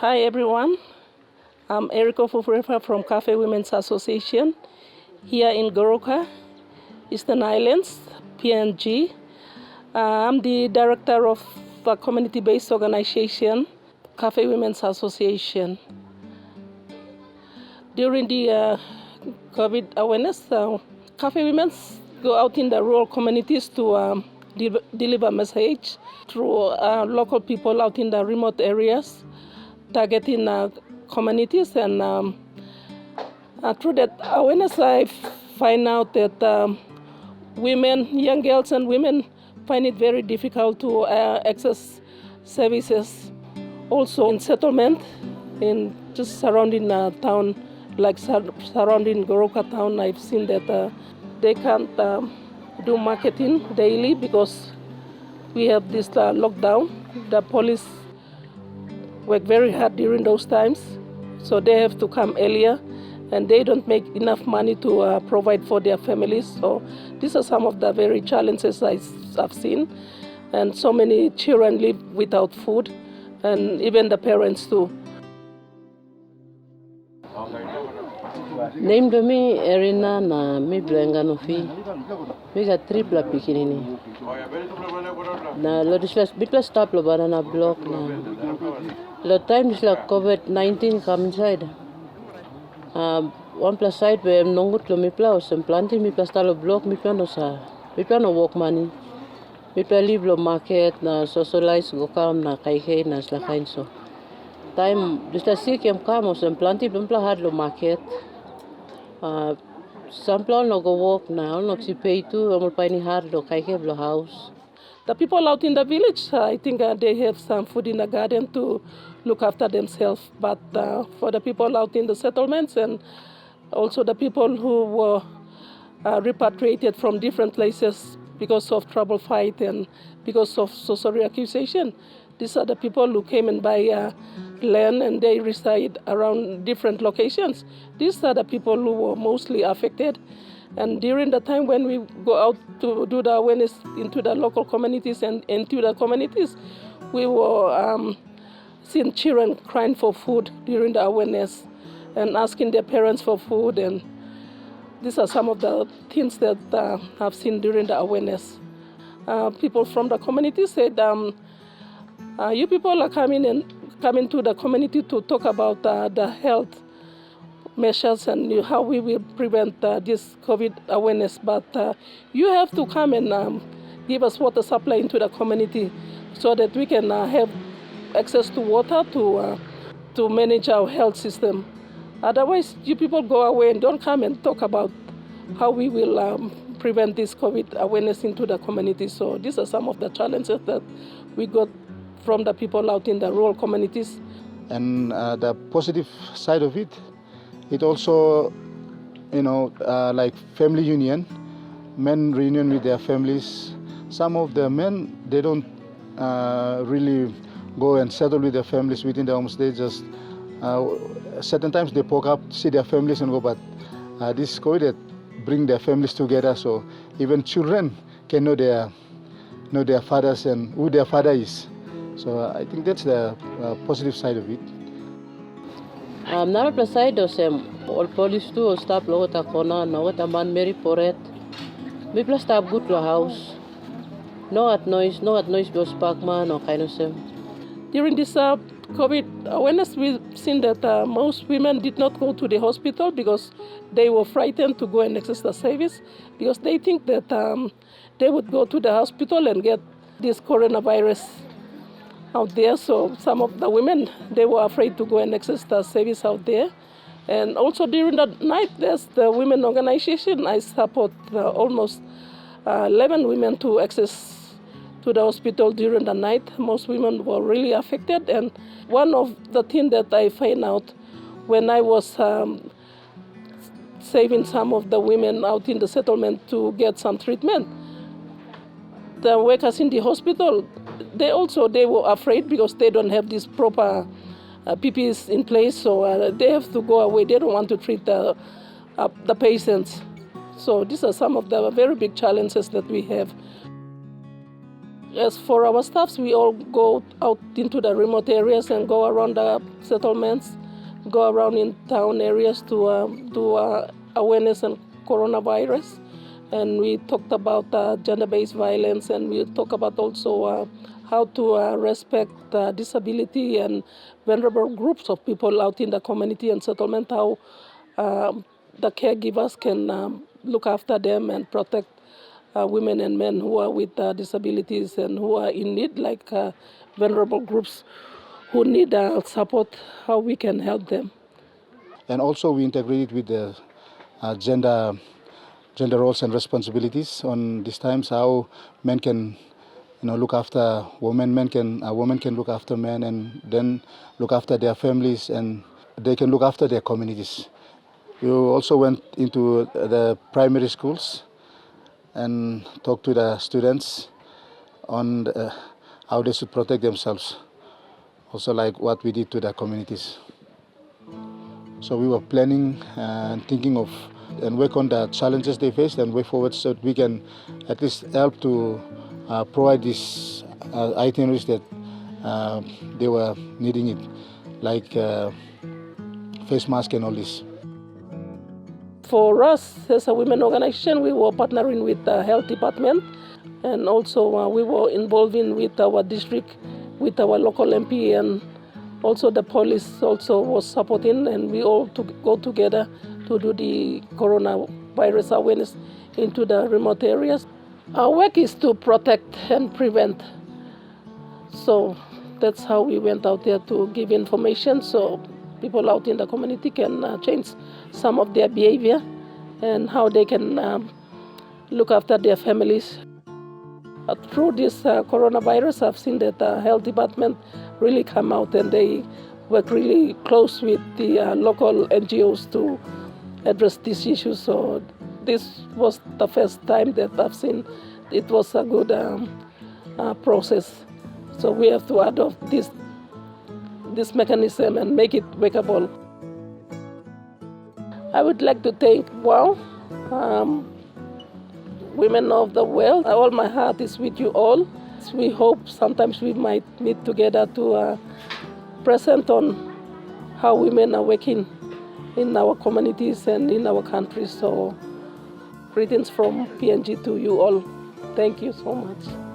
Hi everyone, I'm Eriko Fufurefa from Kafe Women's Association here in Goroka, Eastern Highlands, PNG. I'm the director of the community-based organization, Kafe Women's Association. During the COVID awareness, Kafe Women go out in the rural communities to deliver message through local people out in the remote areas, targeting communities, and through that awareness I find out that women, young girls and women find it very difficult to access services. Also in settlement, in just surrounding town, like surrounding Goroka town, I've seen that they can't do marketing daily because we have this lockdown. The police work very hard during those times, so they have to come earlier, and they don't make enough money to provide for their families. So these are some of the very challenges I've seen, and so many children live without food, and even the parents too. Name to me Erina na mi blenga no fi. Mi ga triple pikinini. Na lo dislas bitla stop lo banana block na. Lo time disla COVID-19 come inside. One plus side where nongut lo mi pla os planting mi pla stalo block mi plano sa. Mi plano work money. Mi pla live lo market na socialize go kam na kai na sla kain so. Time disla si kem kam os planting pla hard lo market. Some people no go work now, no si pay too, amol pa ni hard lo kai ke blo house. The people out in the village, I think they have some food in the garden to look after themselves. But for the people out in the settlements and also the people who were repatriated from different places because of trouble fight and because of social accusation, these are the people who came and buy land and they reside around different locations. These are the people who were mostly affected. And during the time when we go out to do the awareness into the local communities and into the communities, we were seeing children crying for food during the awareness and asking their parents for food. And these are some of the things that I've seen during the awareness. People from the community said, you people are coming to the community to talk about the health measures and how we will prevent this COVID awareness. But you have to come and give us water supply into the community so that we can have access to water to manage our health system. Otherwise, you people go away and don't come and talk about how we will prevent this COVID awareness into the community. So these are some of the challenges that we got from the people out in the rural communities. And the positive side of it, it also, like family union, men reunion with their families. Some of the men, they don't really go and settle with their families within the homes. They just, certain times they poke up, see their families and go, but this COVID that bring their families together, so even children can know their fathers and who their father is. So I think that's the positive side of it. Nara plus side of them, all police too, or stop lo ta kona, no what a man Mary Poret. Me plus stop good to a house. No at noise was Parkman or kind of same. During this COVID awareness, we've seen that most women did not go to the hospital because they were frightened to go and access the service because they think that they would go to the hospital and get this coronavirus out there. So some of the women, they were afraid to go and access the service out there. And also during the night, there's the women organization. I support almost 11 women to access to the hospital during the night. Most women were really affected. And one of the things that I find out when I was saving some of the women out in the settlement to get some treatment, the workers in the hospital, they were afraid because they don't have this proper PPEs in place, so they have to go away. They don't want to treat the patients. So these are some of the very big challenges that we have. As for our staffs, we all go out into the remote areas and go around the settlements, go around in town areas to do awareness on coronavirus. And we talked about gender-based violence, and we talk about also how to respect disability and vulnerable groups of people out in the community and settlement, how the caregivers can look after them and protect women and men who are with disabilities and who are in need, like vulnerable groups who need support, how we can help them. And also we integrated with the gender roles and responsibilities on these times, how men can look after women, women can look after men, and then look after their families, and they can look after their communities. We also went into the primary schools and talked to the students on how they should protect themselves, also like what we did to the communities. So we were planning and thinking of and work on the challenges they faced and way forward, so that we can at least help to provide these itineraries that they were needing it, like face mask and all this. For us, as a women organization, we were partnering with the health department, and also we were involving with our district, with our local MP, and also the police also was supporting, and we all go together to do the coronavirus awareness into the remote areas. Our work is to protect and prevent. So that's how we went out there to give information, so people out in the community can change some of their behavior and how they can look after their families. Through this coronavirus, I've seen that the health department really come out and they work really close with the local NGOs to address these issues. So this was the first time that I've seen it was a good process. So we have to adopt this mechanism and make it workable. I would like to thank women of the world. All my heart is with you all. We hope sometimes we might meet together to present on how women are working in our communities and in our country. So greetings from PNG to you all. Thank you so much.